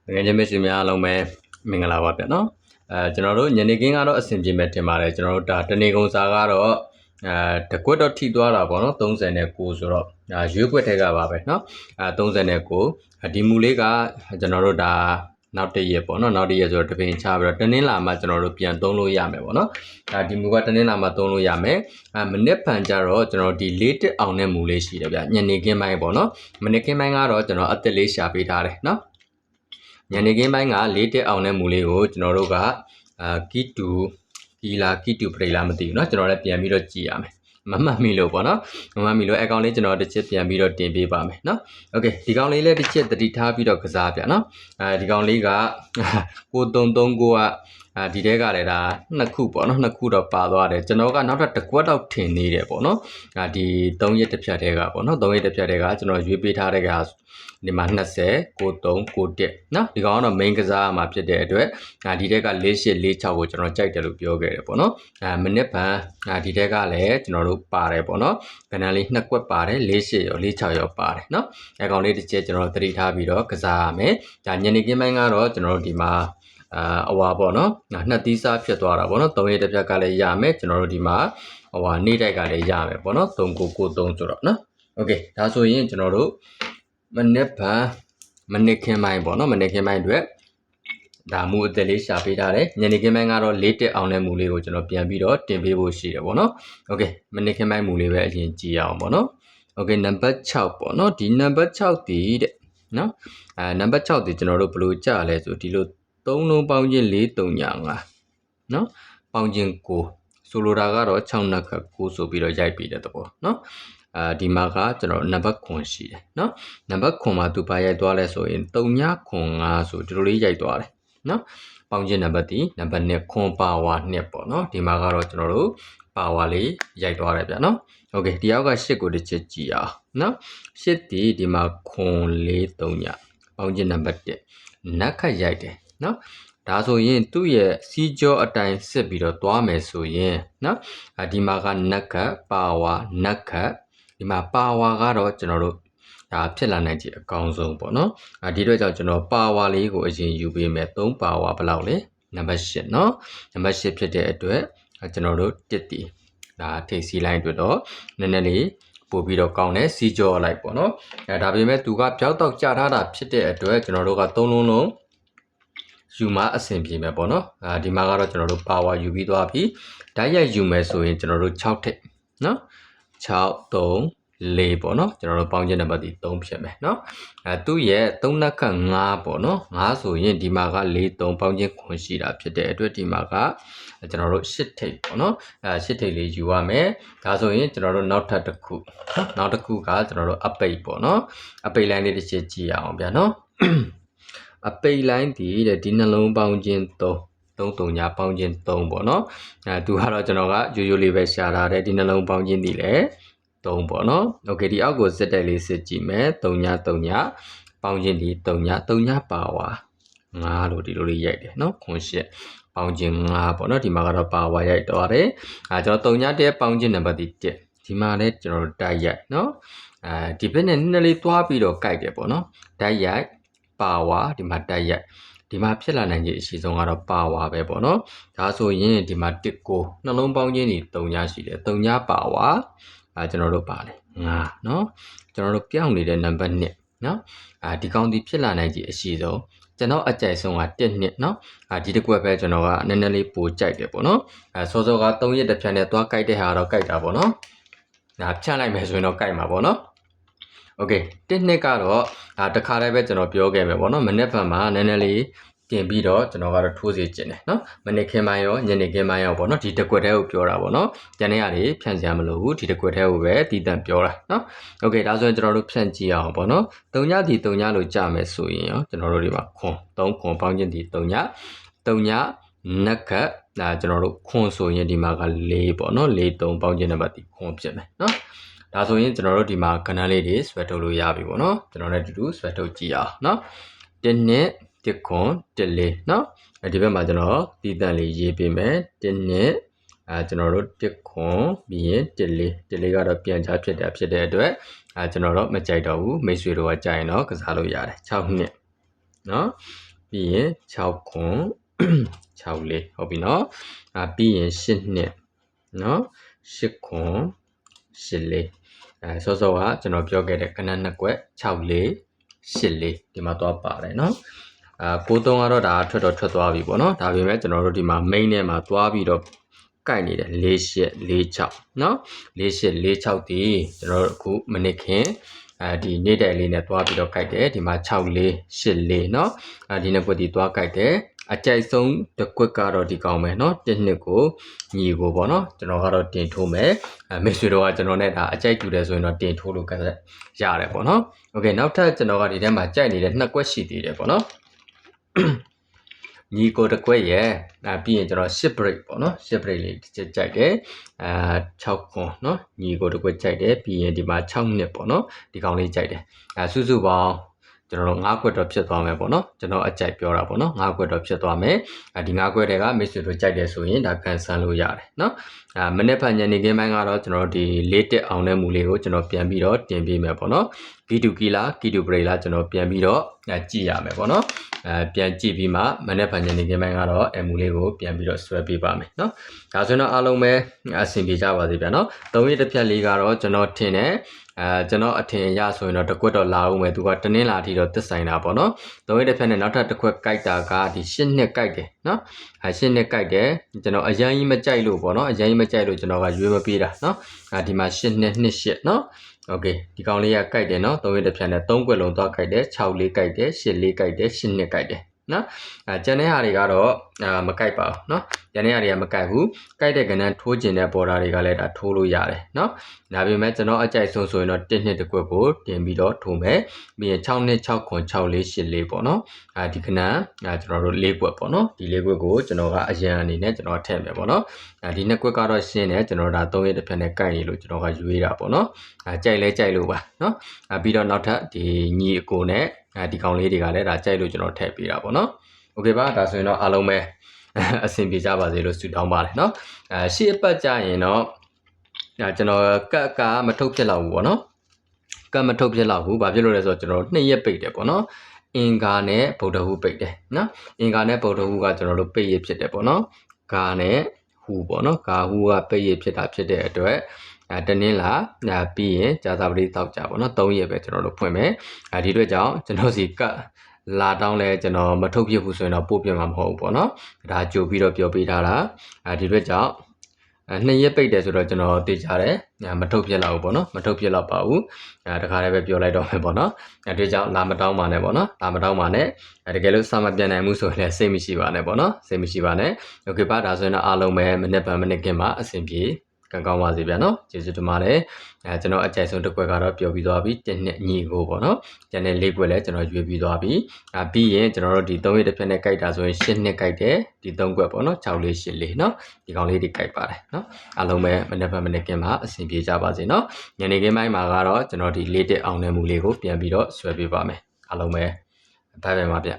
ငယ်ချင်းမိတ်ဆွေများအားလုံးပဲမင်္ဂလာပါဗျနော်ကျွန်တော်တို့ညနေခင်းကတော့အဆင်ပြေမဲ့တင်ပါတယ်ကျွန်တော်တို့ဒါတနေကုန်စာကတော့တကွက်တော့ထိသွားတာပေါ့နော်39ဆိုတော့ရွေးကွက်ထဲကပါပဲနော်39ဒီမူလေးကကျွန်တော်တို့ဒါနောက်တစ်ရက်ပေါ့နော်နောက်တစ်ရက်ဆိုတော့တပင်ချပြီးတော့တနင်္လာမှကျွန်တော်တို့ပြန်သုံးလို့ရမယ်ပေါ့နော်ဒီမူကတနင်္လာမှသုံးလို့ရမယ်မနက်ဖြန်ကျတော့ကျွန်တော်ဒီလေးတက်အောင်တဲ့မူလေးရှိတယ်ဗျညနေခင်းပိုင်းပေါ့နော်မနက်ခင်းပိုင်းကတော့ကျွန်တော်အသက်လေးရှာပေးထားတယ်နော်ညနေခင်းပိုင်းကလေးတက်အောင်တဲ့မူလေးကိုကျွန်တော်တို့ကကီတူပရိလာမသိဘူးเนาะကျွန်တော်လည်းပြန်ပြီးတော့ကြည့်ရမယ်မမှတ်မိလို့ပေါ့နော်မမှတ်မိလို့အကောင်လေးကျွန်တော်တစ်ချက်ပြန်ပြီးတော့တင်ပေးပါမယ်เนาะโอเคဒီကောင်လေးလည်းတစ်ချက်တတိထားပြီးတော့ကစားပြเนาะဒီကောင်လေးက9339ကဒီတဲကလည်းဒါနှစ်ခုပေါ့နော်နှစ်ခုတော့ပါသွားတယ်ကျွန်တော်ကနောက်ထပ်တစ်ကွက်တော့ထင်နေတယ်ပေါ့နော်ဒီ3ရက်တစ်ဖြတ်တဲကပေါ့နော်3ရက်တစ်ဖြတ်တဲကကျွန်တော်ရွေးပေးထားတဲ့ကဒီမှာ20 93 91နော်ဒီကောင်ကတော့ main ကစားမှာဖြစ်တဲ့အတွက်ဒီတက်က4846ကိုကျွန်တော်ကြိုက်တယ်လို့ပြောခဲ့တယ်ပေါ့နော်မနစ်ဗန်ဒီတက်ကလည်းကျွန်တော်တို့ပါတယ်ပေါ့နော်ကဏ္ဍလေးနှစ်ကွက်ပါတယ်48ရော46ရောပါတယ်နော်အကောင်လေးတစ်ချက်ကျွန်တော်သတိထားပြီးတော့ကစားရမယ်ညနေခင်းပိုင်းကတော့ကျွန်တော်တို့ဒီမှာအဝါပေါ့နော်နှစ်သီးစားဖြစ်သွားတာပေါ့နော်3ရက်တစ်ဖြတ်ကလည်းရမယ်ကျွန်တော်တို့ဒီမှာနေ့တိုက်ကလည်းရမယ်ပေါ့နော်3993ဆိုတော့နော်โอเคဒါဆိုရင်ကျွန်တော်တို့မနစ်ခင်းပိုင်းပေါ့နော်မနစ်ခင်းပိုင်းအတွက်ဒါမူအသက်လေးရှာပေးထားတယ်ညနေခင်းပိုင်းကတော့လေးတက်အောင်တဲ့မူလေးကိုကျွန်တော်ပြန်ပြီးတော့တင်ပေးဖို့ရှိတယ်ပေါ့နော်โอเคမနစ်ခင်းပိုင်းမူလေးပဲအရင်ကြည့်အောင်ပေါ့နော်โอเคနံပါတ်6ပေါ့နော်ဒီနံပါတ်6တီးတဲ့နော်နံပါတ်6တီးကျွန်တော်တို့ဘယ်လိုကြလဲဆိုဒီလို3လုံးပေါင်းခြင်း435နော်ပေါင်းခြင်း9ဆိုလိုတာကတော့6နက်ခ9ဆိုပြီးတော့ရိုက်ပြီးတဲ့သဘောနော်ဒီမှာကကျွန်တော်နံပါတ်9ရှိတယ်เนาะနံပါတ်9မှာသူပါရိုက်သွားလဲဆိုရင်395ဆိုဒီလိုလေးရိုက်သွားတယ်เนาะပေါင်းခြင်းနံပါတ်ဒီနံပါတ်2ခွန်ပါဝါ2ပေါ့เนาะဒီမှာကတော့ကျွန်တော်တို့ပါဝါလေးရိုက်သွားတယ်ဗျာเนาะโอเคဒီအောက်က8ကိုတစ်ချက်ကြည့်အောင်เนาะ8ဒီမှာခွန်4 3ညပေါင်းခြင်းနံပါတ်1နက်ခတ်ရိုက်တယ်เนาะဒါဆိုရင်သူ့ရဲ့စီကြောအတိုင်းစစ်ပြီးတော့သွားမယ်ဆိုရင်เนาะဒီမှာကနက်ခတ်ပါဝါနက်ခတ်ဒီမှာပါဝါကတော့ကျွန်တော်တို့ဒါဖြစ်လာနိုင်ခြေအကောင်းဆုံးပေါ့နော်ဒီအတွက်ကြောင့်ကျွန်တော်ပါဝါလေးကိုအရင်ယူပေးမယ်3ပါဝါဘယ်လောက်လဲနံပါတ်8เนาะနံပါတ်8ဖြစ်တဲ့အတွက်ကျွန်တော်တို့1တီဒါထိပ်စီးလိုင်းအတွက်တော့နည်းနည်းလေးပို့ပြီးတော့ကောင်းတယ်စီကြောလိုက်ပေါ့နော်ဒါပေမဲ့သူကပြောက်တော့ကြာထားတာဖြစ်တဲ့အတွက်ကျွန်တော်တို့က3လုံးလုံးယူမအဆင်ပြေမယ်ပေါ့နော်ဒီမှာကတော့ကျွန်တော်တို့ပါဝါယူပြီးသွားပြီဓာတ်ရိုက်ယူမယ်ဆိုရင်ကျွန်တော်တို့6ထိပ်နော်6 3 4ပေါ့နော်ကျွန်တော်တို့ပေါင်းခြင်းနံပါတ်ဒီ3ဖြစ်မယ်เนาะသူ့ရဲ့3နက်ခတ်5ပေါ့နော်5ဆိုရင်ဒီမှာက4 3ပေါင်းခြင်းခွန်ရှိတာဖြစ်တဲ့အတွက်ဒီမှာကကျွန်တော်တို့8ထိပ်ပေါ့နော်8ထိပ်လေးယူရမယ်ဒါဆိုရင်ကျွန်တော်တို့နောက်ထပ်တစ်ခုနောက်တစ်ခုကကျွန်တော်တို့အပိတ်ပေါ့နော်အပိတ်လိုင်းလေးတစ်ချက်ကြည့်အောင်ဗျာနော်အပိတ်လိုင်းဒီနှလုံးပေါင်းခြင်း3ညပေါင်းခြင်း3ပေါ့နော်သူကတော့ကျွန်တော်ကရိုးလေးပဲရှာထားတယ်ဒီနှလုံးပေါင်းခြင်းဒီလည်း3ပေါ့နော်โอเคဒီအောက်ကိုစစ်တိုက်လေးစစ်ကြည့်မယ်3ညပေါင်းခြင်းဒီ3ညပါဝါ5လို့ဒီလိုလေးရိုက်တယ်เนาะခွန်ရှစ်ပေါင်းခြင်း5ပေါ့နော်ဒီမှာကတော့ပါဝါရိုက်တော့တယ်ကျွန်တော်3ညတဲ့ပေါင်းခြင်းနံပါတ်ဒီ1ဒီမှာလည်းကျွန်တော်တိုက်ရိုက်เนาะဒီဘက်နဲ့နည်းနည်းလေးတွားပြီးတော့ကြိုက်တယ်ပေါ့နော်တိုက်ရိုက်ပါဝါဒီမှာတိုက်ရိုက်ဒီမှာဖြစ်လာနိုင်ခြေအရှိဆုံးကတော့ပါဝါပဲပေါ့နော်ဒါဆိုရင်ဒီမှာ1 9နှလုံးပေါင်းခြင်းဒီ3ညရှိတယ်3ညပါဝါကျွန်တော်တို့ပါတယ်5เนาะကျွန်တော်တို့ပြောင်းနေတဲ့နံပါတ်2เนาะဒီကောင်ဒီဖြစ်လာနိုင်ခြေအရှိဆုံးကျွန်တော်အကြိုက်ဆုံးက1 2เนาะဒီတစ်ကွက်ပဲကျွန်တော်ကနည်းနည်းလေးပိုကြိုက်တယ်ပေါ့နော်စောစောက3ရက်တစ်ဖြတ်နဲ့သွားကြိုက်တဲ့ဟာတော့ကြိုက်တာပေါ့နော်ဒါဖြတ်လိုက်မယ်ဆိုရင်တော့ကြိုက်မှာပေါ့နော်โอเค1 2ကတော့တခါတည်းပဲကျွန်တော်ပြောခဲ့မယ်ပေါ့နော်မနေ့ကမှနည်းနည်းလေးတင်ပြီးတော့ကျွန်တော်ကတော့ထိုးစီကျင်တယ်เนาะမနေ့ခင်ပိုင်းရောညနေခင်းပိုင်းရောပေါ့နော်ဒီတစ်ကွက်တည်းကိုပြောတာပေါ့နော်ကျန်တဲ့ဟာတွေဖြန့်စရာမလိုဘူးဒီတစ်ကွက်တည်းကိုပဲတည်တံ့ပြောတာเนาะโอเคဒါဆိုရင်ကျွန်တော်တို့ဖြန့်ကြည့်အောင်ပေါ့နော်3ညဒီ3ညလို့ကြာမယ်ဆိုရင်ရောကျွန်တော်တို့ဒီမှာခွန်3ခွန်ပေါင်းခြင်းဒီ3ညနက်ခတ်ကျွန်တော်တို့ခွန်ဆိုရင်ဒီမှာက4ပေါ့နော်4 3ပေါင်းခြင်းနံပါတ်ဒီခွန်ဖြစ်မယ်เนาะဒါဆိုရင်ကျွန်တော်တို့ဒီမှာကဏ္ဍလေးတွေဆွဲထုတ်လို့ရပြီပေါ့နော်ကျွန်တော်လည်းတူဆွဲထုတ်ကြည့်အောင်เนาะ1 2 1ခွန်1 4เนาะဒီဘက်မှာကျွန်တော်တည်တံ့လေးရေးပေးမယ်1 2ကျွန်တော်တို့1ခွန်ပြီးရင်1 4ကတော့ပြန်ချဖြစ်တဲ့အတွက်ကျွန်တော်တော့မကြိုက်တော့ဘူးမိတ်ဆွေတို့ကကြိုက်ရင်တော့ကစားလို့ရတယ်6နှစ်เนาะ ပြီးရင်6ခွန်6လေးဟုတ်ပြီနော်ပြီးရင်8နှစ်နော်8ခွန်8လေးစောစောကကျွန်တော်ပြောခဲ့တဲ့ကဏ္ဍနှစ်ကွက်6လေး8လေးဒီမှာသွားပါတယ်နော်93ကတော့ဒါထွက်သွားပြီပေါ့နော်ဒါပေမဲ့ကျွန်တော်တို့ဒီမှာ main ထဲမှာသွားပြီးတော့ကိုက်နေတယ်4846နော်4846ဒီကျွန်တော်တို့အခုမနစ်ခင်ဒီနေ့တိုင်လေးနဲ့သွားပြီးတော့ကိုက်တယ်ဒီမှာ6484နော်ဒီနှစ်ကွက်ဒီသွားကိုက်တယ်အကြိုက်ဆုံးတစ်ကွက်ကတော့ဒီကောင်ပဲเนาะတစ်နှစ်ကိုညီကိုပေါ့เนาะကျွန်တော်ကတော့တင်ထိုးမယ်မိတ်ဆွေတို့ကကျွန်တော်နဲ့ဒါအကြိုက်တူတယ်ဆိုရင်တော့တင်ထိုးလို့ရတယ်ပေါ့เนาะโอเคနောက်ထပ်ကျွန်တော်ကဒီထဲမှာကြိုက်နေတဲ့နှစ်ကွက်ရှိသေးတယ်ပေါ့เนาะညီကိုတစ်ကွက်ရဲ့ပြီးရင်ကျွန်တော်10 break ပေါ့เนาะ10 break လေးကြိုက်တယ်6ခွန်เนาะညီကိုတစ်ကွက်ကြိုက်တယ်ပြီးရင်ဒီမှာ6နှစ်ပေါ့เนาะဒီကောင်လေးကြိုက်တယ်စုစုပေါင်းကျွန်တော်9ခွက်တော့ဖြစ်သွားမယ်ပေါ့နော်ကျွန်တော်အကြိုက်ပြောတာပေါ့နော်9ခွက်တော့ဖြစ်သွားမယ်ဒီ9ခွက်တွေကမိတ်ဆွေတို့ကြိုက်တယ်ဆိုရင်ဒါကန်ဆယ်လို့ရတယ်နော်မနေ့ဖက်ညနေခင်းပိုင်းကတော့ကျွန်တော်ဒီလေးတက်အောင်တဲ့မူလေးကိုကျွန်တော်ပြန်ပြီးတော့တင်ပေးမယ်ပေါ့နော်ကီတူကီလာကီတူပရိလာကျွန်တော်ပြန်ပြီးတော့ကြည့်ရမယ်ပေါ့နော်ပြန်ကြည့်ပြီးမှမနေ့ဖက်ညနေခင်းပိုင်းကတော့မူလေးကိုပြန်ပြီးတော့ဆွဲပေးပါမယ်နော်ဒါဆိုတော့အားလုံးပဲအဆင်ပြေကြပါစေဗျာနော်3ရက်တစ်ဖြတ်လေးကတော့ကျွန်တော်ထင်တယ်ကျွန်တော်အထင်ရဆိုရင်တော့တစ်ခွက်တော့လာအောင်မယ်သူကတနင်္လာထိတော့သက်ဆိုင်တာပေါ့နော်3ရက်တစ်ဖက်နဲ့နောက်ထပ်တစ်ခွက်ကြိုက်တာကဒီ10နှစ်ကြိုက်တယ်နော်10နှစ်ကြိုက်တယ်ကျွန်တော်အရင်ကြီးမကြိုက်လို့ပေါ့နော်အရင်ကြီးမကြိုက်လို့ကျွန်တော်ကရွေးမပေးတာနော်ဒီမှာ10နှစ်28နော်โอเคဒီကောင်လေးကကြိုက်တယ်နော်3ရက်တစ်ဖက်နဲ့3ခွက်လုံးသွားကြိုက်တယ်6လေးကြိုက်တယ်8လေးကြိုက်တယ်10နှစ်ကြိုက်တယ်နော်ကျန်တဲ့ဟာတွေကတော့မကြိုက်ပါဘူးနော်ကျန်တဲ့ဟာတွေကမကြိုက်ဘူးကြိုက်တဲ့ကဏ္ဍထိုးကျင်တဲ့ပေါ်တာတွေကလည်းဒါထိုးလို့ရတယ်နော်ဒါပေမဲ့ကျွန်တော်အကြိုက်ဆုံးဆိုရင်တော့1နှစ်တစ်ခွက်ကိုတင်ပြီးတော့ထိုးမယ်ပြီးရင်6နှစ်6ခွန်6လေး8လေးပေါ့နော်ဒီကဏ္ဍကျွန်တော်တို့၄ခွက်ပေါ့နော်ဒီ၄ခွက်ကိုကျွန်တော်ကအရင်အနေနဲ့ကျွန်တော်ထည့်မယ်ပေါ့နော်ဒီနှစ်ခွက်ကတော့ရှင်းတယ်ကျွန်တော်ဒါ3ရက်တစ်ဖက်နဲ့ကြိုက်ရလို့ကျွန်တော်ကရွေးတာပေါ့နော်ကြိုက်လဲကြိုက်လို့ပါနော်ပြီးတော့နောက်ထပ်ဒီညီအကိုနဲ့ဒီကောင်လေးတွေကလည်းဒါကြိုက်လို့ကျွန်တော်ထည့်ပေးတာပေါ့နော်โอเคပါဒါဆိုရင်တော့အားလုံးပဲအဆင်ပြေကြပါစေလို့ဆုတောင်းပါတယ်เนาะရှေ့အပတ်ကြရင်တော့ကျွန်တော်ကမထုတ်ဖြစ်တော့ဘူးပေါ့နော်ကမထုတ်ဖြစ်တော့ဘူးဘာဖြစ်လို့လဲဆိုတော့ကျွန်တော်2ရက်ပိတ်တယ်ပေါ့နော်အင်္ဂါနဲ့ဗုဒ္ဓဟူးပိတ်တယ်နော်အင်္ဂါနဲ့ဗုဒ္ဓဟူးကကျွန်တော်တို့ပိတ်ရဖြစ်တယ်ပေါ့နော်ဂါနဲ့ဟူပေါ့နော်ဂါဟူကပိတ်ရဖြစ်တာဖြစ်တဲ့အတွက်တနင်္လာပြီးရင်ကြာသပတေးတောက်ကြပေါ့နော်3ရက်ပဲကျွန်တော်တို့ဖွင့်မယ်ဒီအတွက်ကြောင့်ကျွန်တော်စီကလာတောင်းလဲကျွန်တော်မထုတ်ပြဘူးဆိုရင်တော့ပို့ပြမှာမဟုတ်ဘူးပေါ့နော်ဒါကြိုပြီးတော့ပြောပေးထားတာဒီအတွက်ကြောင့်2ရက်ပိတ်တယ်ဆိုတော့ကျွန်တော်သိကြတယ်မထုတ်ပြလောက်ဘူးပေါ့နော်မထုတ်ပြလောက်ပါဘူးတခါတည်းပဲပြောလိုက်တော့မယ်ပေါ့နော်ဒီကြောင့်လာမတောင်းပါနဲ့ပေါ့နော်လာမတောင်းပါနဲ့တကယ်လို့စာမပြန်နိုင်ဘူးဆိုရင်လည်းစိတ်မရှိပါနဲ့ပေါ့နော်စိတ်မရှိပါနဲ့โอเคပါဒါဆိုရင်တော့အားလုံးပဲမနေ့မနေ့ကမှာအဆင်ပြေကောင်းပါစေဗျာနော်ကျေးဇူးတင်ပါတယ်ကျွန်တော်အကြိုက်ဆုံးတစ်ခွက်ကတော့ပြောပြီးသွားပြီ1နှစ်ညီကိုပေါ့နော်ကျန်တဲ့4ခွက်လည်းကျွန်တော်ရွေးပြီးသွားပြီပြီးရင်ကျွန်တော်တို့ဒီ3ရက်တစ်ဖက်နဲ့ကြိုက်တာဆိုရင်10နှစ်ကြိုက်တယ်ဒီ3ခွက်ပေါ့နော်6လေး8လေးနော်ဒီကောင်လေးတွေကြိုက်ပါတယ်နော်အားလုံးပဲမနေ့မနေ့ကမှာအဆင်ပြေကြပါစေနော်ညနေခင်းပိုင်းမှာကတော့ကျွန်တော်ဒီလေးတက်အောင်တဲ့မူလေးကိုပြန်ပြီးတော့ဆွဲပေးပါမယ်အားလုံးပဲဘိုင်ဘိုင်ပါဗျ